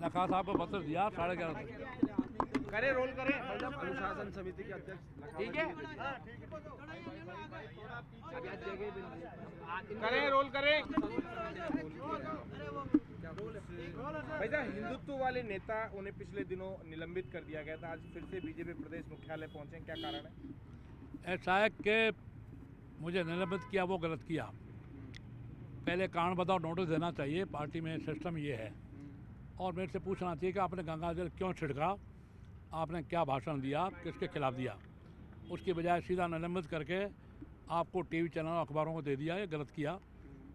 लखा साहब को पत्र दिया 11:30 करें रोल करें अनुशासन समिति के अध्यक्ष ठीक है करें रोल करें भैया हिंदुत्व वाले नेता उन्हें पिछले दिनों निलंबित कर दिया गया था, आज फिर से बीजेपी प्रदेश मुख्यालय पहुंचे, क्या कारण है? ऐसा है कि मुझे निलंबित किया वो गलत किया। पहले कारण बताओ नोटिस देना चाहिए, पार्टी में सिस्टम ये है। और मेरे से पूछना चाहिए कि आपने गंगा जल क्यों छिड़का, आपने क्या भाषण दिया, किसके खिलाफ दिया। उसकी बजाय सीधा निलंबित करके आपको टीवी चैनल अखबारों को दे दिया, ये गलत किया।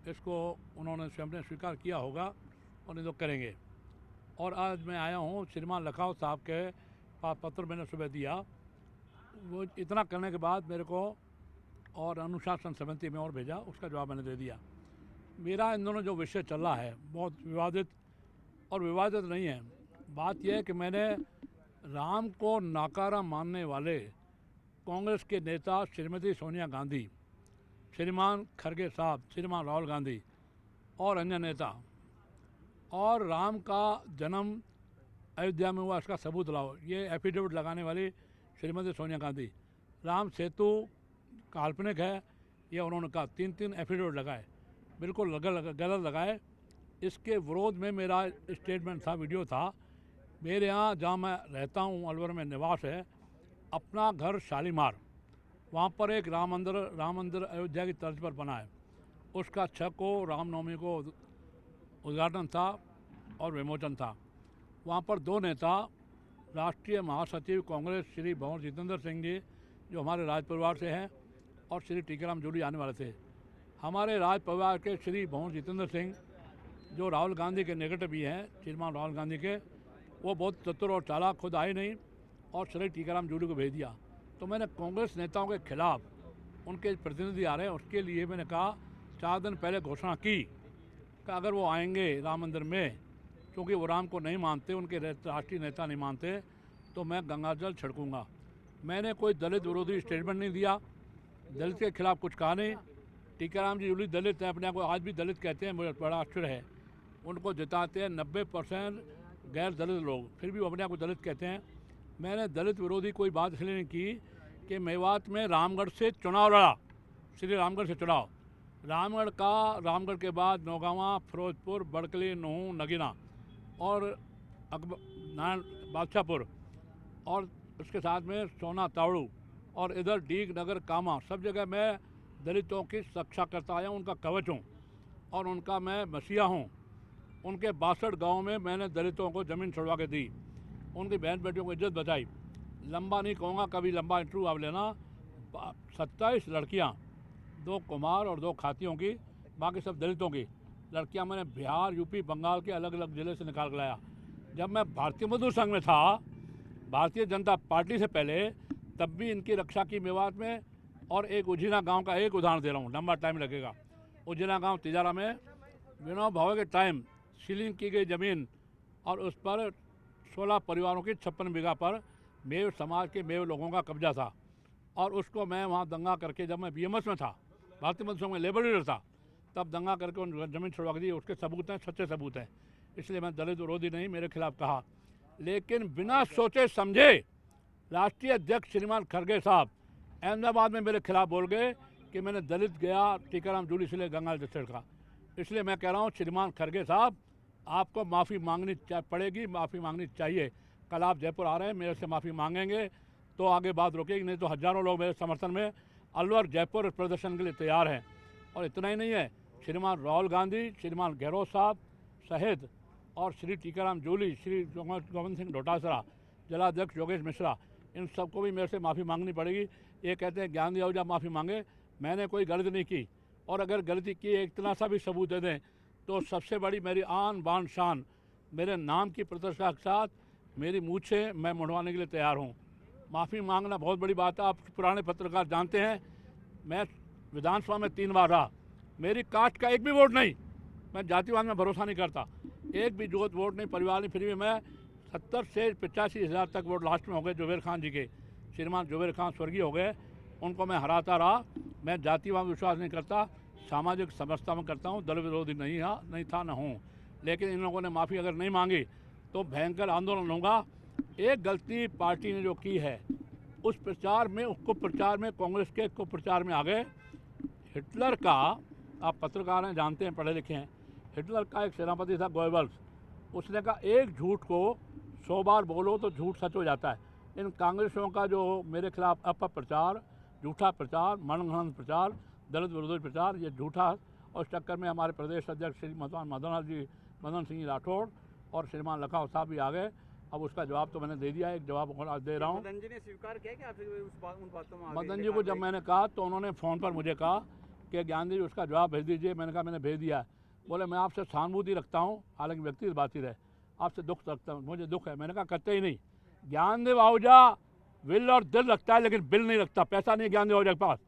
इसको उन्होंने स्वयं स्वीकार किया होगा और नहीं तो करेंगे। और आज मैं आया हूँ, श्रीमान लखाओ साहब के पास पत्र मैंने सुबह दिया। वो इतना करने के बाद मेरे को और अनुशासन समिति में और भेजा, उसका जवाब मैंने दे दिया। मेरा इन दोनों जो विषय चल रहा है बहुत विवादित और विवादित नहीं है। बात यह है कि मैंने राम को नाकारा मानने वाले कांग्रेस के नेता श्रीमती सोनिया गांधी, श्रीमान खरगे साहब, श्रीमान राहुल गांधी और अन्य नेता, और राम का जन्म अयोध्या में हुआ इसका सबूत लाओ, ये एफिडेविट लगाने वाली श्रीमती सोनिया गांधी। राम सेतु काल्पनिक है, ये उन्होंने कहा। 3 एफिडेविट लगाए, बिल्कुल गलत लगाए। इसके विरोध में मेरा स्टेटमेंट था, वीडियो था। मेरे यहाँ जहाँ मैं रहता हूँ, अलवर में निवास है, अपना घर शालीमार, वहाँ पर एक राम मंदिर अयोध्या की तर्ज पर बना है। उसका 6 को रामनवमी को उद्घाटन था और विमोचन था। वहाँ पर 2 नेता, राष्ट्रीय महासचिव कांग्रेस श्री भंवर जितेंद्र सिंह जी जो हमारे राज परिवार से हैं, और श्री टीकाराम जूली आने वाले थे। हमारे राज परिवार के श्री भंवर जितेंद्र सिंह जो राहुल गांधी के नेगेटिव भी हैं, श्रीमान राहुल गांधी के, वो बहुत चतुर और चालाक, खुद आए नहीं और श्री टीकाराम जूली को भेज दिया। तो मैंने कांग्रेस नेताओं के खिलाफ, उनके प्रतिनिधि आ रहे हैं, उसके लिए मैंने कहा 4 दिन पहले घोषणा की कि अगर वो आएंगे राम मंदिर में, क्योंकि वो राम को नहीं मानते, उनके राष्ट्रीय नेता नहीं मानते, तो मैं गंगा जल छिड़कूँगा। मैंने कोई दलित विरोधी स्टेटमेंट नहीं दिया, दलित के खिलाफ कुछ कहा नहीं। टीकाराम जी जूली दलित हैं, अपने आप को आज भी दलित कहते हैं, मुझे बड़ा आश्चर्य है। उनको जिताते हैं 90% गैर दलित लोग, फिर भी वो अपने आप को दलित कहते हैं। मैंने दलित विरोधी कोई बात इसलिए नहीं की कि मेवात में रामगढ़ से चुनाव लड़ा, श्री रामगढ़ से चुनाव। रामगढ़ के बाद नौगावा, फिरोजपुर, बड़कली, नूह, नगीना और बादशाहपुर, और उसके साथ में सोना तावड़ू, और इधर डीग नगर, कामा, सब जगह मैं दलितों की रक्षा करता आया हूँ, उनका कवच हूँ और उनका मैं मसीहा हूँ। उनके 62 गाँव में मैंने दलितों को ज़मीन छुड़वा के दी, उनकी बहन बेटियों को इज्जत बचाई। लंबा नहीं कहूँगा, कभी लंबा इंटरव्यू आप लेना। 27 लड़कियाँ, 2 कुमार और 2 खातियों की, बाकी सब दलितों की लड़कियाँ मैंने बिहार, यूपी, बंगाल के अलग अलग ज़िले से निकाल कर लाया। जब मैं भारतीय मजदूर संघ में था, भारतीय जनता पार्टी से पहले, तब भी इनकी रक्षा की मेवात में। और एक उजीना गांव का एक उदाहरण दे रहा हूँ, लंबा टाइम लगेगा। उजीना गांव तिजारा में विनोद भावे के टाइम सीलिंग की गई ज़मीन, और उस पर 16 परिवारों की 56 बीघा पर मेव समाज के मेव लोगों का कब्जा था। और उसको मैं वहाँ दंगा करके, जब मैं बीएमएस में था, भारतीय मजदूर संघ में लेबर लीडर था, तब दंगा करके उन ज़मीन छुड़वा दी। उसके सबूत हैं, सच्चे सबूत हैं। इसलिए मैं दलित विरोधी नहीं, मेरे खिलाफ कहा। लेकिन बिना सोचे समझे राष्ट्रीय अध्यक्ष श्रीमान खरगे साहब अहमदाबाद में मेरे खिलाफ बोल गए कि मैंने दलित गया टीकाराम जूली से गंगा जल छिड़का। इसलिए मैं कह रहा हूँ, श्रीमान खरगे साहब, आपको माफ़ी मांगनी पड़ेगी, माफ़ी मांगनी चाहिए। कल आप जयपुर आ रहे हैं, मेरे से माफ़ी मांगेंगे तो आगे बात रोकेगी, नहीं तो हज़ारों लोग मेरे समर्थन में अलवर, जयपुर प्रदर्शन के लिए तैयार हैं। और इतना ही नहीं है, श्रीमान राहुल गांधी, श्रीमान गहलोत साहब सहित, और श्री टीकाराम जूली, श्री गोविंद सिंह डोटासरा, जिलाध्यक्ष योगेश मिश्रा, इन सबको भी मेरे से माफ़ी मांगनी पड़ेगी। ये कहते हैं ज्ञान आहूजा माफ़ी मांगे, मैंने कोई गलती नहीं की। और अगर गलती की, इतना सा भी सबूत दे दें, तो सबसे बड़ी मेरी आन बान शान, मेरे नाम की प्रतिष्ठा के साथ मेरी मूछें मैं मुड़वाने के लिए तैयार हूँ। माफ़ी मांगना बहुत बड़ी बात है। आप पुराने पत्रकार जानते हैं, मैं विधानसभा में 3 बार रहा, मेरी कास्ट का एक भी वोट नहीं। मैं जातिवाद में भरोसा नहीं करता, एक भी वोट नहीं, परिवार नहीं। फिर भी मैं 70 से 85 हज़ार तक वोट लास्ट में हो गए जुबेर खान जी के। श्रीमान जुबेर खान स्वर्गीय हो गए, उनको मैं हराता रहा। मैं जातिवाद में विश्वास नहीं करता, सामाजिक समरसता में करता हूँ, दल विरोधी नहीं था, न हूँ। लेकिन इन लोगों ने माफ़ी अगर नहीं मांगी तो भयंकर आंदोलन होगा। एक गलती पार्टी ने जो की है उस प्रचार में, उसको प्रचार में, कांग्रेस के को प्रचार में आ गए। हिटलर का, आप पत्रकार हैं, जानते हैं, पढ़े लिखे हैं, हिटलर का एक सेनापति था गोएबल्स, उसने कहा एक झूठ को 100 बार बोलो तो झूठ सच हो जाता है। इन कांग्रेसियों का जो मेरे खिलाफ अपप्रचार, झूठा प्रचार, मनगढ़ंत प्रचार, दलित विरोधी प्रचार, ये झूठा, और इस चक्कर में हमारे प्रदेश अध्यक्ष श्री मदन सिंह राठौड़ और श्रीमान लखावत साहब भी आ गए। अब उसका जवाब तो मैंने दे दिया है, एक जवाब और आज दे रहा हूँ। मदन जी ने स्वीकार किया कि आप उन बातों में मदन जी को जब मैंने कहा तो उन्होंने फ़ोन पर मुझे कहा कि ज्ञान जी उसका जवाब भेज दीजिए। मैंने कहा मैंने भेज दिया है। बोले मैं आपसे सहानुभूति रखता हूँ, हालांकि व्यक्तिगत बात ही रहे, आपसे दुख रखता हूँ, मुझे दुख है। मैंने कहा करते ही नहीं। ज्ञानदेव आहूजा विल और दिल रखता है लेकिन बिल नहीं रखता, पैसा नहीं ज्ञानदेव आहूजा के पास।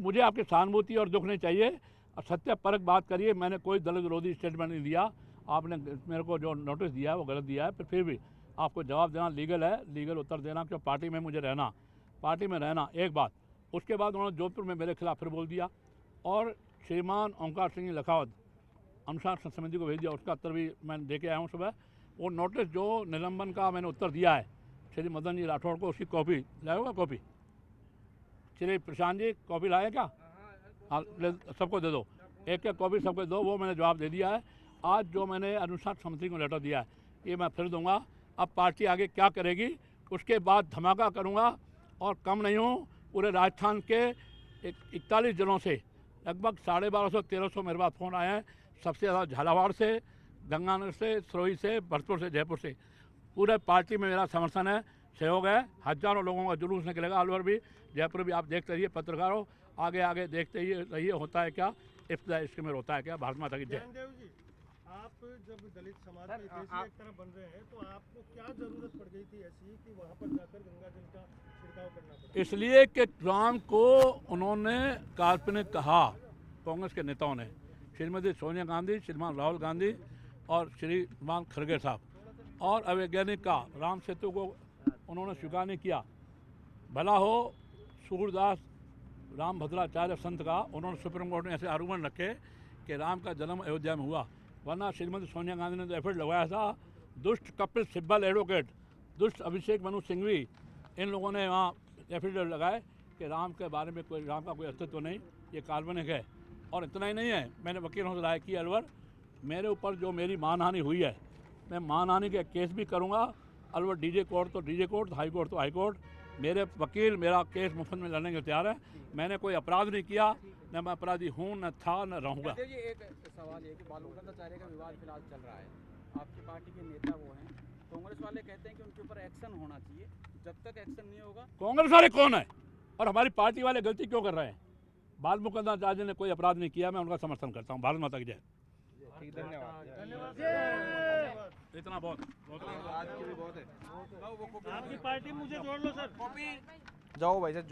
मुझे आपकी सहानुभूति और दुख नहीं चाहिए, और सत्य परक बात करिए। मैंने कोई दलित विरोधी स्टेटमेंट नहीं दिया। आपने मेरे को जो नोटिस दिया है वो गलत दिया है, फिर भी आपको जवाब देना लीगल है, लीगल उत्तर देना, क्यों पार्टी में मुझे रहना, पार्टी में रहना, एक बात। उसके बाद उन्होंने जोधपुर में मेरे खिलाफ फिर बोल दिया, और श्रीमान ओंकार सिंह लखावत अनुशासन समिति को भेज दिया, उसका उत्तर भी मैं दे के आया हूँ सुबह। वो नोटिस जो निलंबन का मैंने उत्तर दिया है श्री मदन जी राठौड़ को, उसकी कॉपी लाएगा, कॉपी श्री प्रशांत जी कॉपी लाए क्या? हाँ, सबको दे दो, एक एक कॉपी सबको दो। वो मैंने जवाब दे दिया है। आज जो मैंने अनुशासन समिति को लेटर दिया है ये मैं फिर दूंगा। अब पार्टी आगे क्या करेगी उसके बाद धमाका करूंगा, और कम नहीं हूँ। पूरे राजस्थान के 41 जिलों से लगभग 1250-1300 मेरे पास फ़ोन आए हैं। सबसे ज़्यादा झालावाड़ से, गंगानगर से, सिरोही से, भरतपुर से, जयपुर से। पूरे पार्टी में मेरा समर्थन है, सहयोग है। हज़ारों लोगों का जुलूस निकलेगा, अलवर भी, जयपुर भी। आप देखते रहिए पत्रकारों, आगे आगे देखते ही रहिए होता है क्या, इफ्तिदाई इसके में होता है क्या। भारत माता की जय। ज्ञानदेव जी, आप जब दलित समाज में देश एक तरह बन रहे हैं तो आपको क्या जरूरत पड़ गई थी ऐसी कि वहाँ पर जाकर गंगा जल का छिड़काव करना पड़ा? इसलिए कि राम को उन्होंने काल्पनिक कहा, कांग्रेस के नेताओं ने, श्रीमती सोनिया गांधी, श्रीमान राहुल गांधी और श्रीमान खड़गे साहब, और अवैज्ञानिक का राम सेतु को उन्होंने स्वीकार नहीं किया। भला हो सूरदास रामभद्राचार्य संत का, उन्होंने सुप्रीम कोर्ट में ऐसे आरोपण रखे कि राम का जन्म अयोध्या में हुआ, वरना श्रीमती सोनिया गांधी ने तो एफर्ट लगवाया था। दुष्ट कपिल सिब्बल एडवोकेट, दुष्ट अभिषेक मनु सिंघवी, इन लोगों ने वहाँ एफिडेविट लगाए कि राम के बारे में कोई, राम का कोई अस्तित्व नहीं, ये काल्पनिक है। और इतना ही नहीं है, मैंने वकीलों से राय की अलवर, मेरे ऊपर जो मेरी मानहानि हुई है, मैं मानहानि के केस भी करूँगा। अलवर डीजे कोर्ट तो डीजे कोर्ट, हाई कोर्ट तो हाई कोर्ट। मेरे वकील मेरा केस मुफ्त में लड़ने के तैयार है। मैंने कोई अपराध नहीं किया, न मैं अपराधी हूँ, न था, न रहूँगा। एक सवाल ये कि बालूकाचार्य का विवाद फिलहाल चल रहा है, आपकी पार्टी के नेता वो हैं, कांग्रेस वाले कहते हैं कि उनके ऊपर एक्शन होना चाहिए। जब तक एक्शन नहीं होगा, कांग्रेस वाले कौन है और हमारी पार्टी वाले गलती क्यों कर रहे हैं? बालूकाचार्य ने कोई अपराध नहीं किया, मैं उनका समर्थन करता हूँ। भारत माता की जय। धन्यवाद। इतना बहुत आज के लिए बहुत है। आपकी पार्टी मुझे जोड़ लो सर। जाओ भाई साहब,